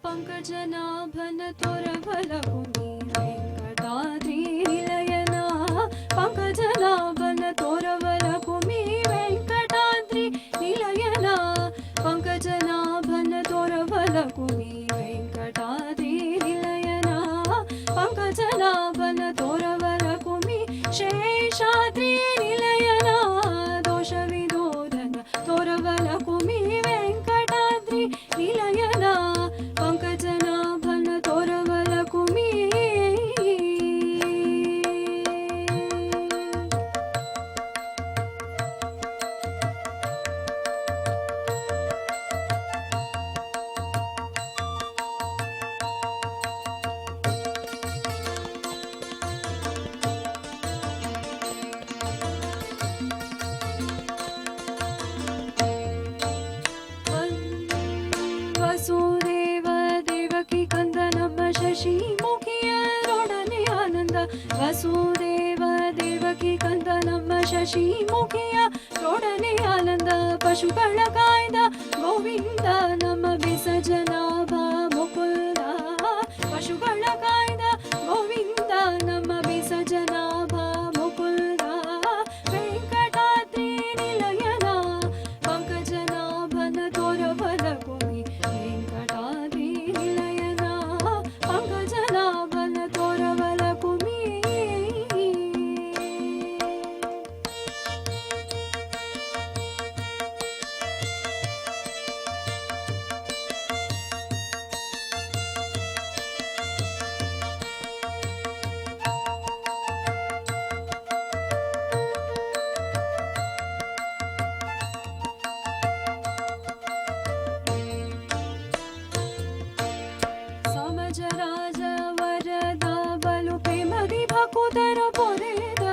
ಪಂಕಜನಾಭನ ತೋರಬಲಕುಮಿ ವೆಂಕಟಾದ್ರಿ ನಿಲಯನ ಪಂಕಜನಾಭನ ತೋರಬಲಕುಮಿ ವೆಂಕಟಾದ್ರಿ ನಿಲಯನ ಪಂಕಜನಾಭನ ತೋರಬಲಕುಮಿ ವೆಂಕಟಾದ್ರಿ ನಿಲಯನ ಪಂಕಜನಾಭನ ತೋರಬಲಕುಮಿ ಶೇಷಾದ್ರಿ ನಿಲಯನ ದೋಷ ವಿದೋಧನ ತೋರಬಲಕುಮಿ ವೆಂಕಟಾದ್ರಿ ನಿಲಯನ ಪಂಕಜನಾಭನ ತೋರಬಲಕುಮಿ ವಸುದೇವ ದೇವಕಿ ಕಂದ ನಮ್ಮ ಶಶಿ ಮುಖಿಯರೊಡನೆ ಆನಂದ ವಸುದೇವ ದೇವಕಿ ಕಂದ ನಮ್ಮ ಶಶಿ ಮುಖಿಯರೊಡನೆ ಆನಂದ ಪಶುಗಳ ಕಾಯ್ದ ಗೋವಿಂದ ನಮ್ಮ ವಿಸರ್ಜನಾಭ ಮುಕುಂದ ಪಶುಗಳ ಕಾಯ್ದ ಗೋವಿಂದ ನಮ್ಮ ವಿಸರ್ಜನಾಭ ಮುಕುಂದ ವೆಂಕಟಾದ್ರಿ ನಿಲಯನ ಪಂಕಜನಾಭನ ತೋರಬಲಕುಮಿ ವೆಂಕಟಾದ್ರಿ ನಿಲಯನ ಪಂಕಜನಾಭನ ತೋರಬಲಕುಮಿ ಸಮಜರಾಜ ವರದ ಬಲು ಪ್ರೇಮದಿ ಭಕುತರ ಪೊರೆದ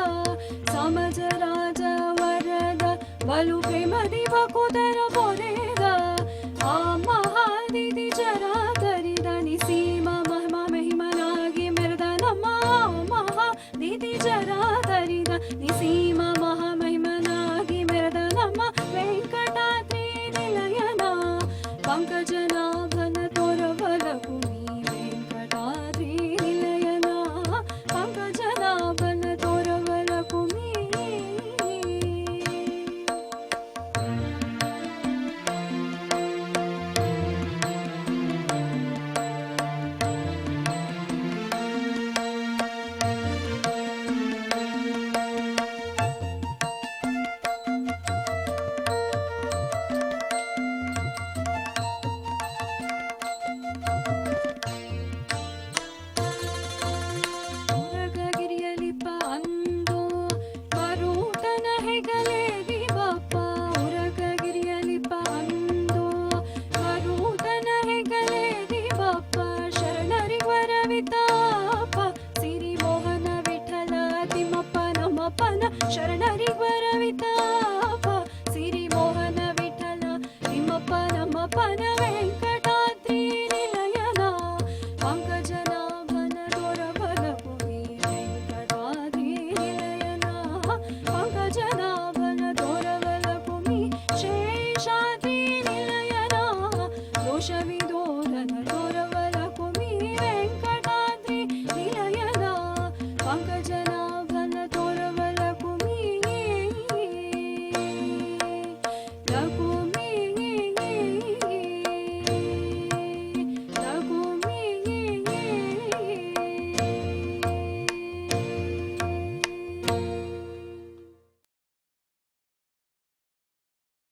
ಸಮಜರಾಜ ವರದ ಬಲು ಪ್ರೇಮದಿ ಭಕುತರ ಪೊರೆದ ಆ ಮಹಾದಿದಿ ಜರಾತರಿದ ನಿಸೀಮ ಮಹಿಮ ಮಹಿಮನಾಗಿ ಮೆರೆದ ನಮ್ಮ ಮಹಾದಿದಿ ಜರಾತರಿದ ನಿಸೀಮ ಮಹಾಮಹಿಮನಾಗಿ ಮೆರೆದ ನಮ್ಮ ವೆಂಕಟಾದ್ರಿ ನಿಲಯನ ಪಂಕಜನಾಭನ ತೋರಬಲಕುಮಿ ವೆಂಕಟಾದ್ರಿ ನಿಲಯನ ಪಂಕಜನಾಭನ ತೋರಬಲಕುಮಿ ಉರಗಗಿರಿಯಲಿಪ ಅಂದು ಮರೂಟನ ಹೆಗಲೇ ದಿವಪ್ಪ ಉರಗಗಿರಿಯಲಿಪ ಅಂದು ಮರೂಟನ ಹೆಗಲೇ ದಿವಪ್ಪ ಶರಣರಿವರವಿತಾಪ ಸಿರಿ ಮೋಹನ ವಿಠಲ ತಿಮ್ಮಪ್ಪ ನಮ್ಮಪ್ಪನ ಶರಣರಿವರವಿತಾಪ ಸಿರಿ ಮೋಹನ ವಿಠಲ ತಿಮ್ಮಪ್ಪ ನಮ್ಮಪ್ಪನ ವೆಂಕಟಾದ್ರಿ ನಿಲಯನ ಪಂಕಜನಾಭನ ತೋರಬಲಕುಮಿ ವೆಂಕಟಾದ್ರಿ ನಿಲಯನ ಪಂಕಜನಾಭನ ತೋರಬಲಕುಮಿ ಶೇಷಾದ್ರಿ ನಿಲಯನ ದೋಷ ವಿದೋಧನ ತೋರಬಲಕುಮಿ ವೆಂಕಟಾದ್ರಿ ನಿಲಯನ ಪಂಕಜ